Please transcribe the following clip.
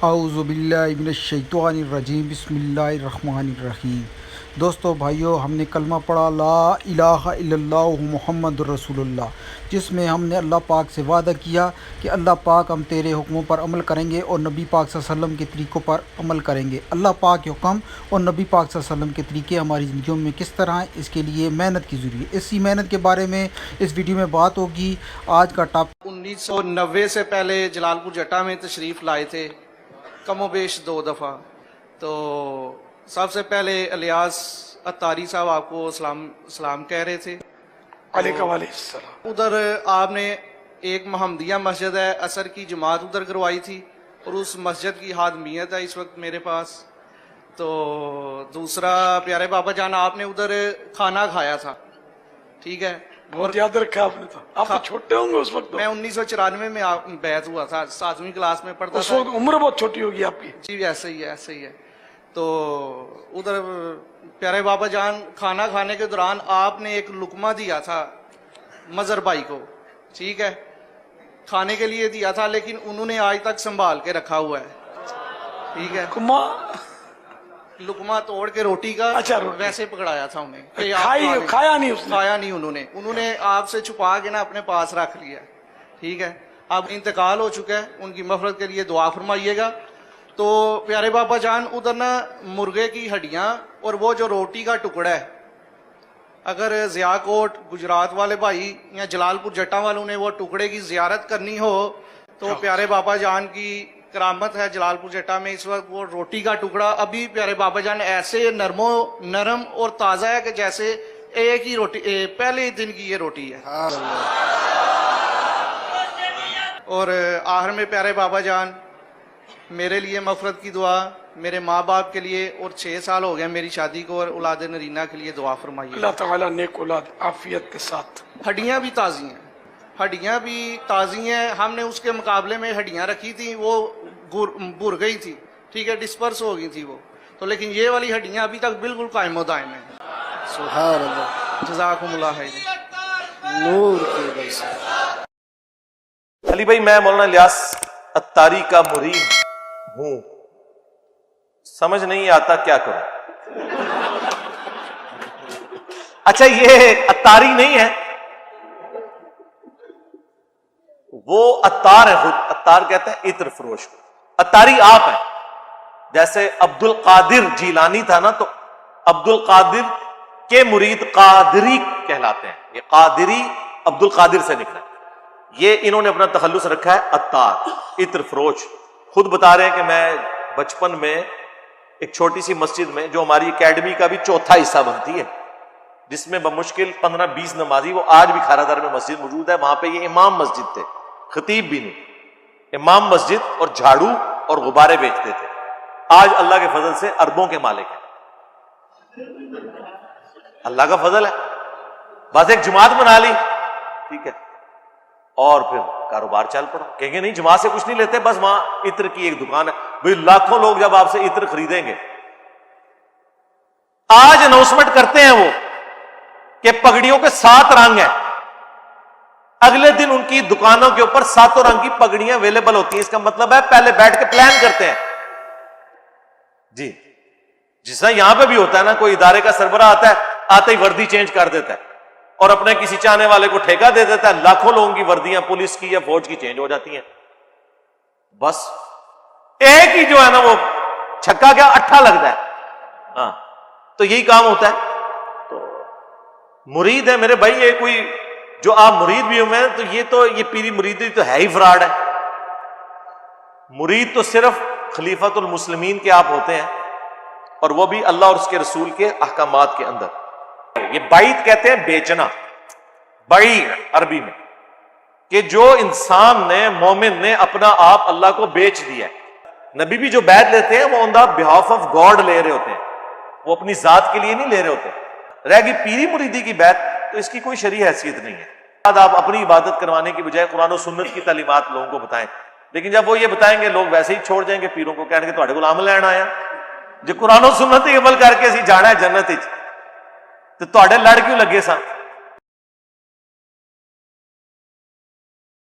اعوذ باللہ من الشیطان الرجیم، بسم اللہ الرحمن الرحیم۔ دوستو بھائیو، ہم نے کلمہ پڑھا لا الہ الا اللہ محمد رسول اللہ، جس میں ہم نے اللہ پاک سے وعدہ کیا کہ اللہ پاک ہم تیرے حکموں پر عمل کریں گے اور نبی پاک صلی اللہ علیہ وسلم کے طریقوں پر عمل کریں گے۔ اللہ پاک کے حکم اور نبی پاک صلی اللہ علیہ وسلم کے طریقے ہماری زندگیوں میں کس طرح ہیں، اس کے لیے محنت کی ضروری ہے۔ اسی محنت کے بارے میں اس ویڈیو میں بات ہوگی۔ آج کا ٹاپک 1990 سے پہلے جلال پور جٹا میں تشریف لائے تھے، کم و بیش 2 دفعہ۔ تو سب سے پہلے الیاس اتاری صاحب آپ کو سلام کہہ رہے تھے۔ علیکم علیہ السلام۔ ادھر آپ نے ایک محمدیہ مسجد ہے، عصر کی جماعت ادھر کروائی تھی، اور اس مسجد کی حاکمیت ہے اس وقت میرے پاس۔ تو دوسرا پیارے بابا جان، آپ نے ادھر کھانا کھایا تھا، ٹھیک ہے، بہت یاد رکھا آپ نے۔ تو آپ تو چھوٹے ہوں گے اس وقت۔ میں 1994 میں بیعت ہوا تھا، 7ویں کلاس میں پڑھتا اس تھا۔ وقت عمر بہت چھوٹی ہوگی آپ کی۔ جی ایسے ہی ہے، ایسے ہی ہے۔ تو ادھر پیارے بابا جان کھانا کھانے کے دوران آپ نے ایک لقمہ دیا تھا مظہر بھائی کو، ٹھیک ہے، کھانے کے لیے دیا تھا، لیکن انہوں نے آج تک سنبھال کے رکھا ہوا ہے، ٹھیک ہے۔ لقمہ توڑ کے روٹی کا ویسے پکڑایا تھا انہیں، کھایا نہیں اس نے، کھایا نہیں انہوں نے آپ سے چھپا کے نا اپنے پاس رکھ لیا، ٹھیک ہے۔ اب انتقال ہو چکا ہے، ان کی مغفرت کے لیے دعا فرمائیے گا۔ تو پیارے بابا جان، ادھر نا مرغے کی ہڈیاں اور وہ جو روٹی کا ٹکڑا ہے، اگر ضیاء کوٹ گجرات والے بھائی یا جلال پور جٹا والوں نے وہ ٹکڑے کی زیارت کرنی ہو تو پیارے بابا جان کی کرامت ہے جلال پور جٹا میں اس وقت وہ روٹی کا ٹکڑا ابھی پیارے بابا جان ایسے نرم اور تازہ ہے کہ جیسے ایک ہی روٹی پہلے ہی دن کی یہ روٹی ہے۔ اور آخر میں پیارے بابا جان، میرے لیے مغفرت کی دعا، میرے ماں باپ کے لیے، اور 6 سال ہو گئے میری شادی کو، اور اولاد نرینہ کے لیے دعا فرمائیے۔ اللہ تعالیٰ نیک اولاد عافیت کے ساتھ۔ ہڈیاں بھی تازی ہیں، ہڈیاں بھی تازی ہیں۔ ہم نے اس کے مقابلے میں ہڈیاں رکھی تھیں، وہ بھر گئی تھی، ٹھیک ہے، ڈسپرس ہو گئی تھی وہ، تو لیکن یہ والی ہڈیاں ابھی تک بالکل قائم و دائم ہیں۔ سبحان اللہ، جزاکم اللہ خیر۔ نور کی وجہ سے۔ علی بھائی، میں مولانا الیاس اتاری کا مرید ہوں، سمجھ نہیں آتا کیا کروں۔ اچھا، یہ اتاری نہیں ہے، وہ اتار ہے، خود اتار کہتے ہیں عطر فروش کو، اتاری آپ ہیں۔ جیسے عبد القادر جیلانی تھا نا، تو عبد القادر کے مرید قادری کہلاتے ہیں، یہ قادری عبد القادر سے نکلا ہے۔ یہ انہوں نے اپنا تخلص رکھا ہے اتار، عطر فروش۔ خود بتا رہے ہیں کہ میں بچپن میں ایک چھوٹی سی مسجد میں، جو ہماری اکیڈمی کا بھی چوتھا حصہ بنتی ہے، جس میں بمشکل 15-20 نمازی، وہ آج بھی کھارا در میں مسجد موجود ہے، وہاں پہ یہ امام مسجد تھے، خطیب بھی نہیں، امام مسجد، اور جھاڑو اور غبارے بیچتے تھے۔ آج اللہ کے فضل سے اربوں کے مالک ہیں، اللہ کا فضل ہے۔ بس ایک جماعت بنا لی، ٹھیک ہے، اور پھر کاروبار چل پڑا۔ کہیں گے نہیں جماعت سے کچھ نہیں لیتے، بس وہاں عطر کی ایک دکان ہے، بھئی لاکھوں لوگ جب آپ سے عطر خریدیں گے۔ آج اناؤنسمنٹ کرتے ہیں وہ کہ پگڑیوں کے 7 رنگ ہیں، اگلے دن ان کی دکانوں کے اوپر 7 رنگ کی پگڑیاں اویلیبل ہوتی ہیں۔ اس کا مطلب ہے پہلے بیٹھ کے پلان کرتے ہیں جی، جس طرح یہاں پہ بھی ہوتا ہے نا، کوئی ادارے کا سربراہ آتا ہے، آتے ہی وردی چینج کر دیتا ہے اور اپنے کسی چاہنے والے کو ٹھیکہ دے دیتا ہے، لاکھوں لوگوں کی وردیاں پولیس کی یا فوج کی چینج ہو جاتی ہیں۔ بس ایک ہی جو ہے نا، وہ چھکا کیا اٹھا لگتا ہے، ہاں، تو یہی کام ہوتا ہے۔ تو مرید ہے میرے بھائی، یہ کوئی جو آپ مرید بھی ہوئے ہیں تو یہ پیری مریدی تو ہے ہی فراڈ ہے۔ مرید تو صرف خلیفۃ المسلمین کے آپ ہوتے ہیں، اور وہ بھی اللہ اور اس کے رسول کے احکامات کے اندر۔ یہ بعید کہتے ہیں بیچنا، بعید عربی میں، کہ جو انسان نے، مومن نے اپنا آپ اللہ کو بیچ دیا ہے۔ نبی بھی جو بیعت لیتے ہیں وہ آن دا بہاف آف گاڈ لے رہے ہوتے ہیں، وہ اپنی ذات کے لیے نہیں لے رہے ہوتے۔ رہ گئی پیری مریدی کی بیعت، تو اس کی کوئی شرعی حیثیت نہیں ہے۔ آپ اپنی عبادت کروانے کی بجائے قرآن و سنت کی تعلیمات لوگوں کو بتائیں، لیکن جب وہ یہ بتائیں گے لوگ ویسے ہی چھوڑ جائیں گے، پیروں کو کہیں گے تہاڈے کول عمل لینا آیا، جو قرآن و سنت ہی عمل کر کے اسی جانا ہے جنت وچ، تو تہاڈے لڑ کیوں لگے سن؟